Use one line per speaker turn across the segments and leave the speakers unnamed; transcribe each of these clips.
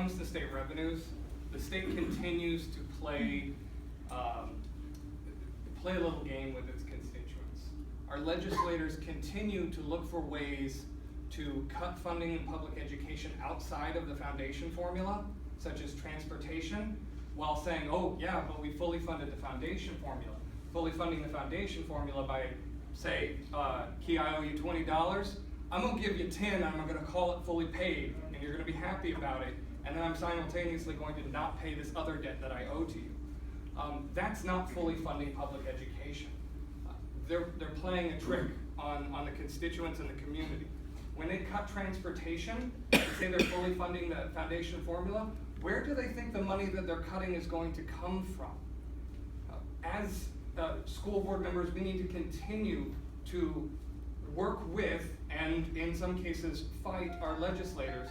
comes to state revenues, the state continues to play a little game with its constituents. Our legislators continue to look for ways to cut funding in public education outside of the foundation formula, such as transportation, while saying, oh yeah, but we fully funded the foundation formula. Fully funding the foundation formula by, say, Key, I owe you $20, I'm gonna give you 10 and I'm gonna call it fully paid, and you're gonna be happy about it, and then I'm simultaneously going to not pay this other debt that I owe to you. That's not fully funding public education. They're playing a trick on the constituents and the community. When they cut transportation and say they're fully funding the foundation formula, where do they think the money that they're cutting is going to come from? As school board members, we need to continue to work with, and in some cases fight, our legislators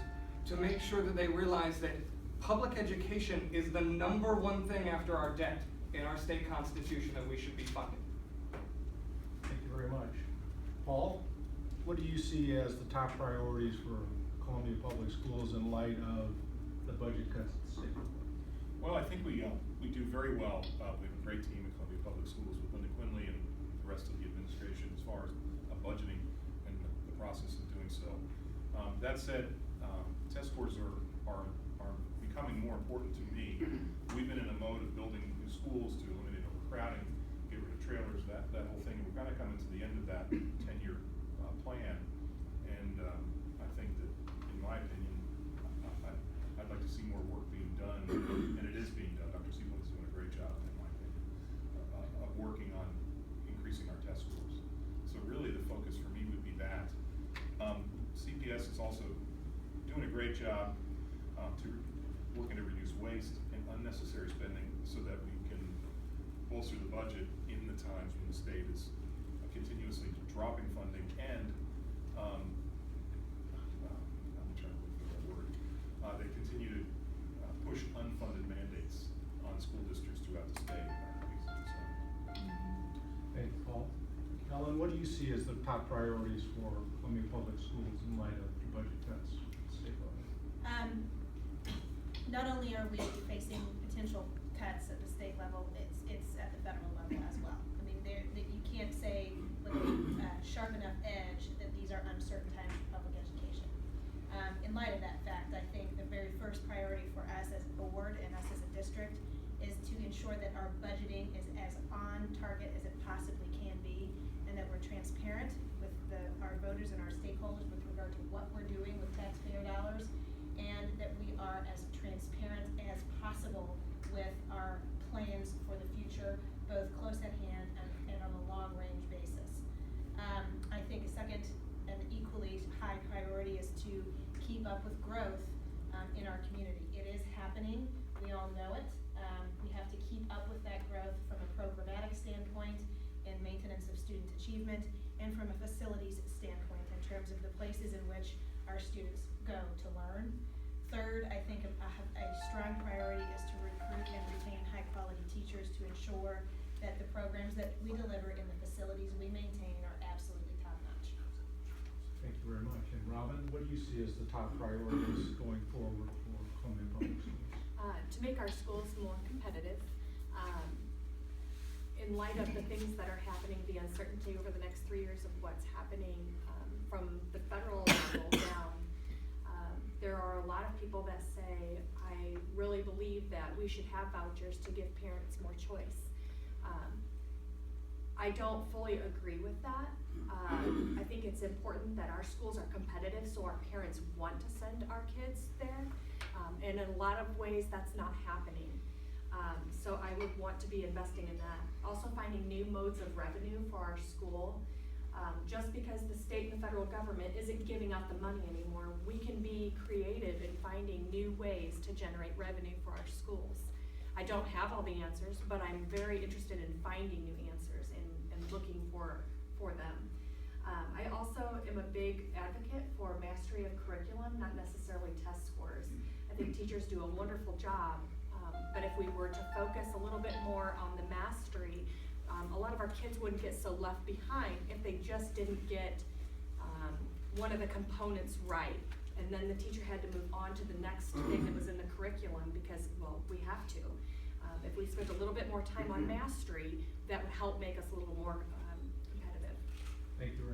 to make sure that they realize that public education is the #1 thing after our debt in our state constitution that we should be funding.
Thank you very much. Paul, what do you see as the top priorities for Columbia Public Schools in light of the budget cuts at the state?
Well, I think we do very well. We have a great team at Columbia Public Schools with Linda Quinley and the rest of the administration as far as budgeting and the process of doing so. That said, test scores are becoming more important to me. We've been in a mode of building new schools to eliminate overcrowding, get rid of trailers, that whole thing. We're kind of coming to the end of that 10-year plan, and I think that, in my opinion, I'd like to see more work being done, and it is being done. Dr. Siebel is doing a great job, in my opinion, of working on increasing our test scores. So really the focus for me would be that. CPS is also doing a great job working to reduce waste and unnecessary spending so that we can bolster the budget in the times when the state is continuously dropping funding and I'm trying to look for that word. They continue to push unfunded mandates on school districts throughout the state.
Thank you, Paul. Ellen, what do you see as the top priorities for Columbia Public Schools in light of the budget cuts at the state level?
Not only are we facing potential cuts at the state level, it's at the federal level as well. I mean, you can't say with a sharp enough edge that these are uncertain times for public education. In light of that fact, I think the very first priority for us as a board and us as a district is to ensure that our budgeting is as on target as it possibly can be, and that we're transparent with our voters and our stakeholders with regard to what we're doing with taxpayer dollars, and that we are as transparent as possible with our plans for the future, both close at hand and on a long range basis. I think a second and equally high priority is to keep up with growth in our community. It is happening, we all know it. We have to keep up with that growth from a programmatic standpoint and maintenance of student achievement, and from a facilities standpoint in terms of the places in which our students go to learn. Third, I think a strong priority is to recruit and retain high quality teachers to ensure that the programs that we deliver in the facilities we maintain are absolutely top notch.
Thank you very much. And Robin, what do you see as the top priorities going forward for Columbia Public Schools?
To make our schools more competitive, in light of the things that are happening, the uncertainty over the next 3 years of what's happening from the federal level down, there are a lot of people that say, I really believe that we should have vouchers to give parents more choice. I don't fully agree with that. I think it's important that our schools are competitive so our parents want to send our kids there. And in a lot of ways that's not happening. So I would want to be investing in that. Also finding new modes of revenue for our school. Just because the state and the federal government isn't giving out the money anymore, we can be creative in finding new ways to generate revenue for our schools. I don't have all the answers, but I'm very interested in finding new answers and looking for them. I also am a big advocate for mastery of curriculum, not necessarily test scores. I think teachers do a wonderful job, but if we were to focus a little bit more on the mastery, a lot of our kids wouldn't get so left behind if they just didn't get one of the components right. And then the teacher had to move on to the next thing that was in the curriculum because, well, we have to. If we spent a little bit more time on mastery, that would help make us a little more competitive.
Thank you very